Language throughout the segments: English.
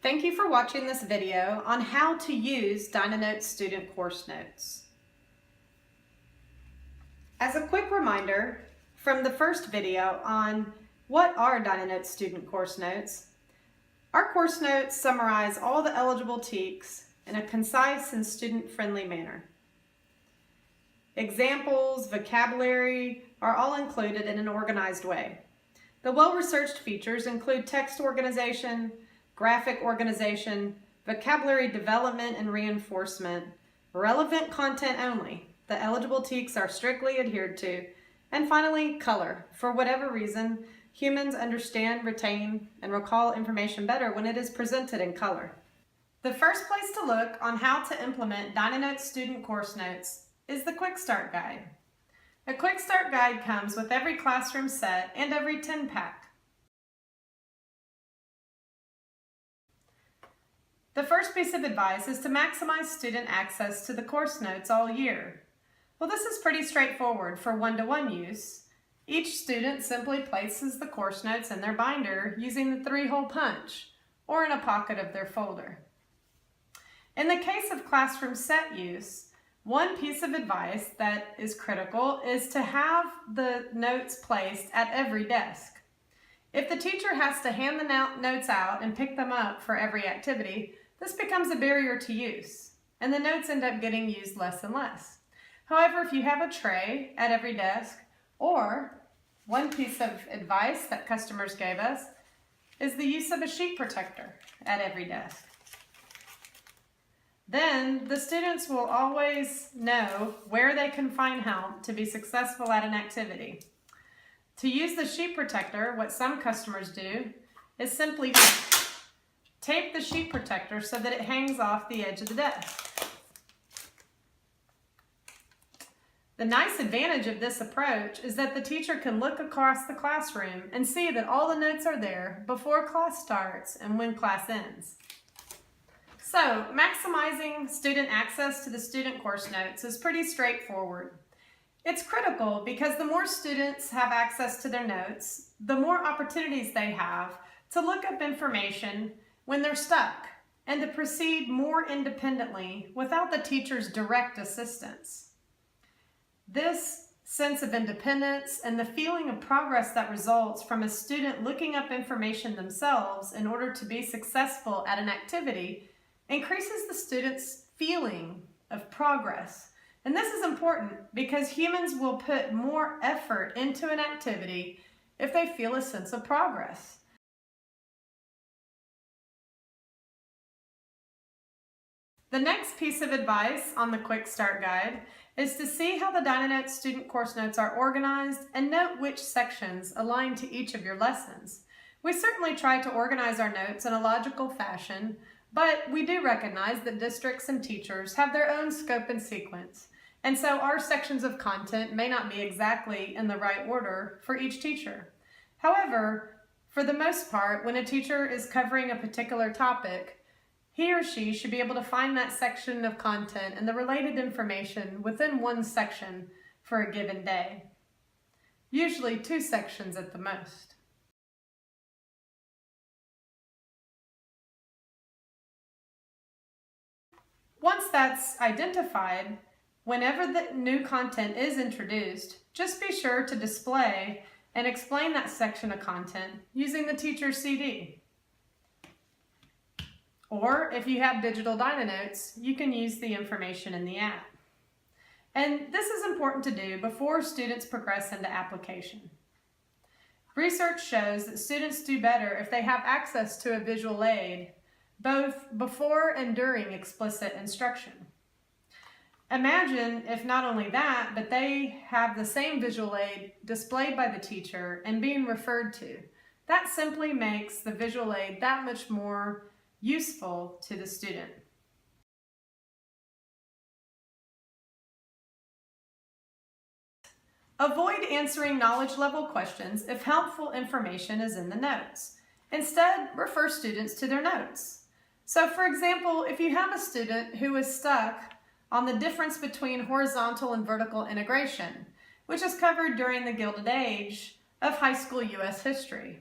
Thank you for watching this video on how to use DynaNotes student course notes. As a quick reminder from the first video on what are DynaNotes student course notes, our course notes summarize all the eligible TEKS in a concise and student-friendly manner. Examples, vocabulary are all included in an organized way. The well-researched features include text organization, graphic organization, vocabulary development and reinforcement, relevant content only, the eligible TEKS are strictly adhered to, and finally, color. For whatever reason, humans understand, retain, and recall information better when it is presented in color. The first place to look on how to implement DynaNotes student course notes is the Quick Start Guide. A Quick Start Guide comes with every classroom set and every 10-pack. The first piece of advice is to maximize student access to the course notes all year. Well, this is pretty straightforward for one-to-one use. Each student simply places the course notes in their binder using the 3-hole punch or in a pocket of their folder. In the case of classroom set use, one piece of advice that is critical is to have the notes placed at every desk. If the teacher has to hand the notes out and pick them up for every activity, this becomes a barrier to use, and the notes end up getting used less and less. However, if you have a tray at every desk, or one piece of advice that customers gave us is the use of a sheet protector at every desk. Then the students will always know where they can find help to be successful at an activity. To use the sheet protector, what some customers do is simply tape the sheet protector so that it hangs off the edge of the desk. The nice advantage of this approach is that the teacher can look across the classroom and see that all the notes are there before class starts and when class ends. So, maximizing student access to the student course notes is pretty straightforward. It's critical because the more students have access to their notes, the more opportunities they have to look up information when they're stuck and to proceed more independently without the teacher's direct assistance. This sense of independence and the feeling of progress that results from a student looking up information themselves in order to be successful at an activity increases the student's feeling of progress. And this is important because humans will put more effort into an activity if they feel a sense of progress. The next piece of advice on the Quick Start Guide is to see how the DynaNotes student course notes are organized and note which sections align to each of your lessons. We certainly try to organize our notes in a logical fashion, but we do recognize that districts and teachers have their own scope and sequence, and so our sections of content may not be exactly in the right order for each teacher. However, for the most part, when a teacher is covering a particular topic, he or she should be able to find that section of content and the related information within one section for a given day. Usually 2 sections at the most. Once that's identified, whenever the new content is introduced, just be sure to display and explain that section of content using the teacher's CD. Or if you have digital DynaNotes, you can use the information in the app. And this is important to do before students progress into application. Research shows that students do better if they have access to a visual aid, both before and during explicit instruction. Imagine if not only that, but they have the same visual aid displayed by the teacher and being referred to. That simply makes the visual aid that much more useful to the student. Avoid answering knowledge level questions if helpful information is in the notes. Instead, refer students to their notes. So for example, if you have a student who is stuck on the difference between horizontal and vertical integration, which is covered during the Gilded Age of high school U.S. history,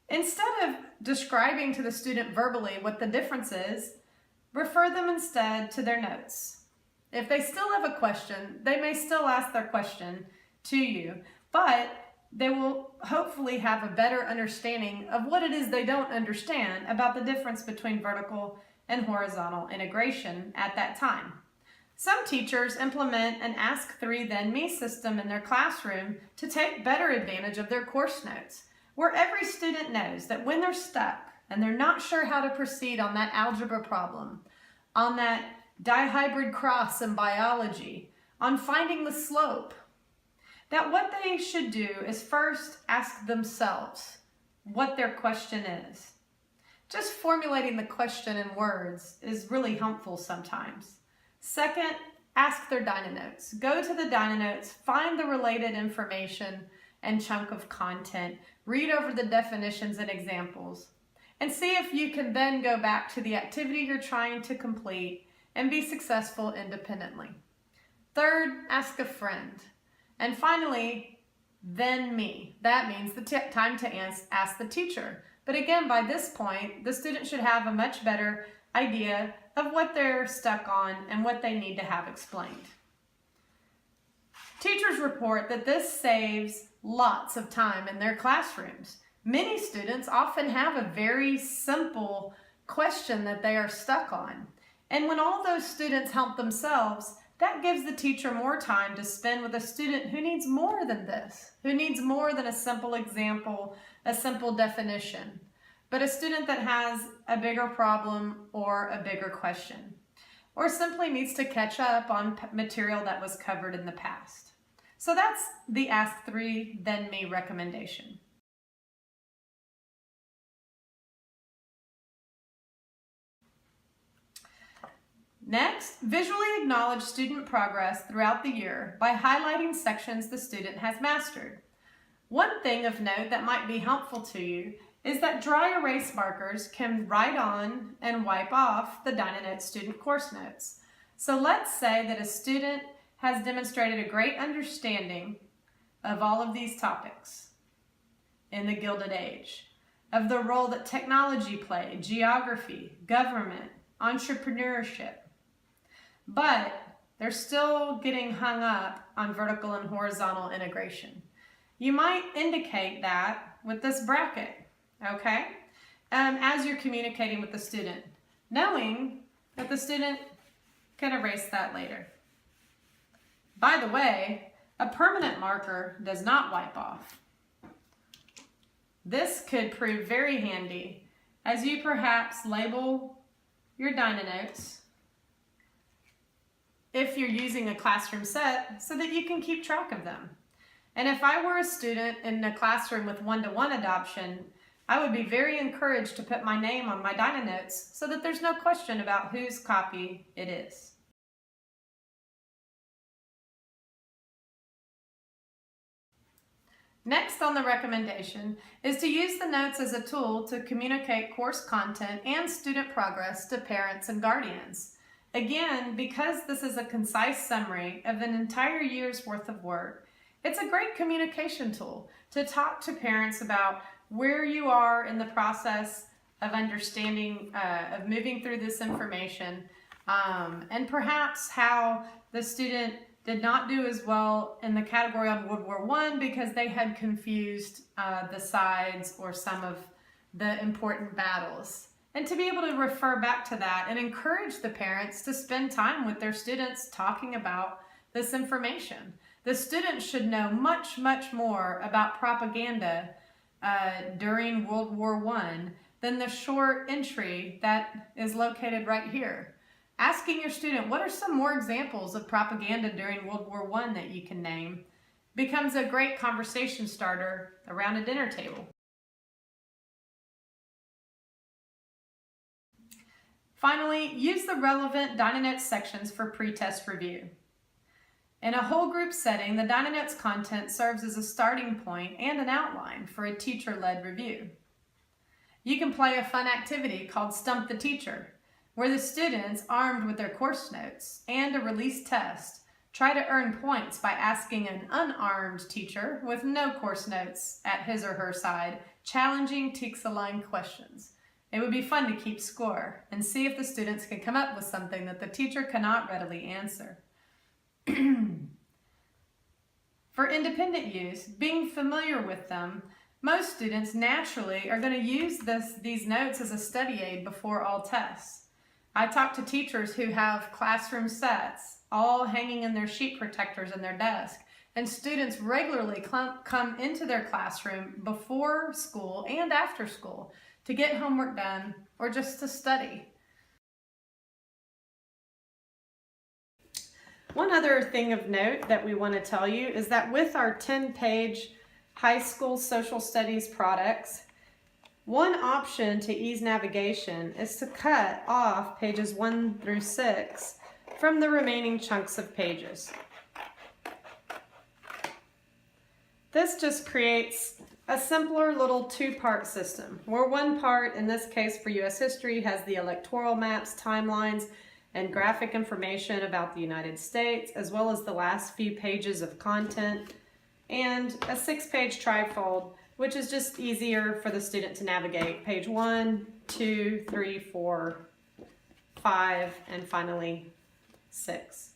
instead of describing to the student verbally what the difference is, refer them instead to their notes. If they still have a question, they may still ask their question to you, but they will hopefully have a better understanding of what it is they don't understand about the difference between vertical and horizontal integration at that time. Some teachers implement an Ask 3 Then Me system in their classroom to take better advantage of their course notes, where every student knows that when they're stuck and they're not sure how to proceed on that algebra problem, on that dihybrid cross in biology, on finding the slope, that what they should do is first ask themselves what their question is. Just formulating the question in words is really helpful sometimes. Second, ask their DynaNotes. Go to the DynaNotes, find the related information and chunk of content, read over the definitions and examples, and see if you can then go back to the activity you're trying to complete and be successful independently. Third, ask a friend. And finally, then me. That means the time to ask the teacher. But again, by this point, the student should have a much better idea of what they're stuck on and what they need to have explained. Teachers report that this saves lots of time in their classrooms. Many students often have a very simple question that they are stuck on. And when all those students help themselves, that gives the teacher more time to spend with a student who needs more than this, who needs more than a simple example, a simple definition, but a student that has a bigger problem or a bigger question, or simply needs to catch up on material that was covered in the past. So that's the Ask 3 Then Me recommendation. Next, visually acknowledge student progress throughout the year by highlighting sections the student has mastered. One thing of note that might be helpful to you is that dry erase markers can write on and wipe off the DynaNotes student course notes. So let's say that a student has demonstrated a great understanding of all of these topics in the Gilded Age, of the role that technology played, geography, government, entrepreneurship, but they're still getting hung up on vertical and horizontal integration. You might indicate that with this bracket, okay? As you're communicating with the student, knowing that the student can erase that later. By the way, a permanent marker does not wipe off. This could prove very handy as you perhaps label your DynaNotes if you're using a classroom set so that you can keep track of them. And if I were a student in a classroom with one-to-one adoption, I would be very encouraged to put my name on my DynaNotes so that there's no question about whose copy it is. Next on the recommendation is to use the notes as a tool to communicate course content and student progress to parents and guardians. Again, because this is a concise summary of an entire year's worth of work, it's a great communication tool to talk to parents about where you are in the process of understanding, of moving through this information, and perhaps how the student did not do as well in the category on World War I because they had confused the sides or some of the important battles. And to be able to refer back to that and encourage the parents to spend time with their students talking about this information. The students should know much, much more about propaganda during World War I than the short entry that is located right here. Asking your student, what are some more examples of propaganda during World War I that you can name, becomes a great conversation starter around a dinner table. Finally, use the relevant DynaNotes sections for pre-test review. In a whole group setting, the DynaNotes content serves as a starting point and an outline for a teacher-led review. You can play a fun activity called Stump the Teacher, where the students, armed with their course notes and a release test, try to earn points by asking an unarmed teacher with no course notes at his or her side challenging text-aligned questions. It would be fun to keep score and see if the students can come up with something that the teacher cannot readily answer. For independent use, being familiar with them, most students naturally are going to use these notes as a study aid before all tests. I talk to teachers who have classroom sets all hanging in their sheet protectors in their desk, and students regularly come into their classroom before school and after school to get homework done or just to study. One other thing of note that we want to tell you is that with our 10-page high school social studies products, one option to ease navigation is to cut off pages 1 through 6 from the remaining chunks of pages. This just creates a simpler little two-part system, where one part, in this case for U.S. history, has the electoral maps, timelines, and graphic information about the United States, as well as the last few pages of content, and a 6-page trifold, which is just easier for the student to navigate. Page 1, 2, 3, 4, 5, and finally 6.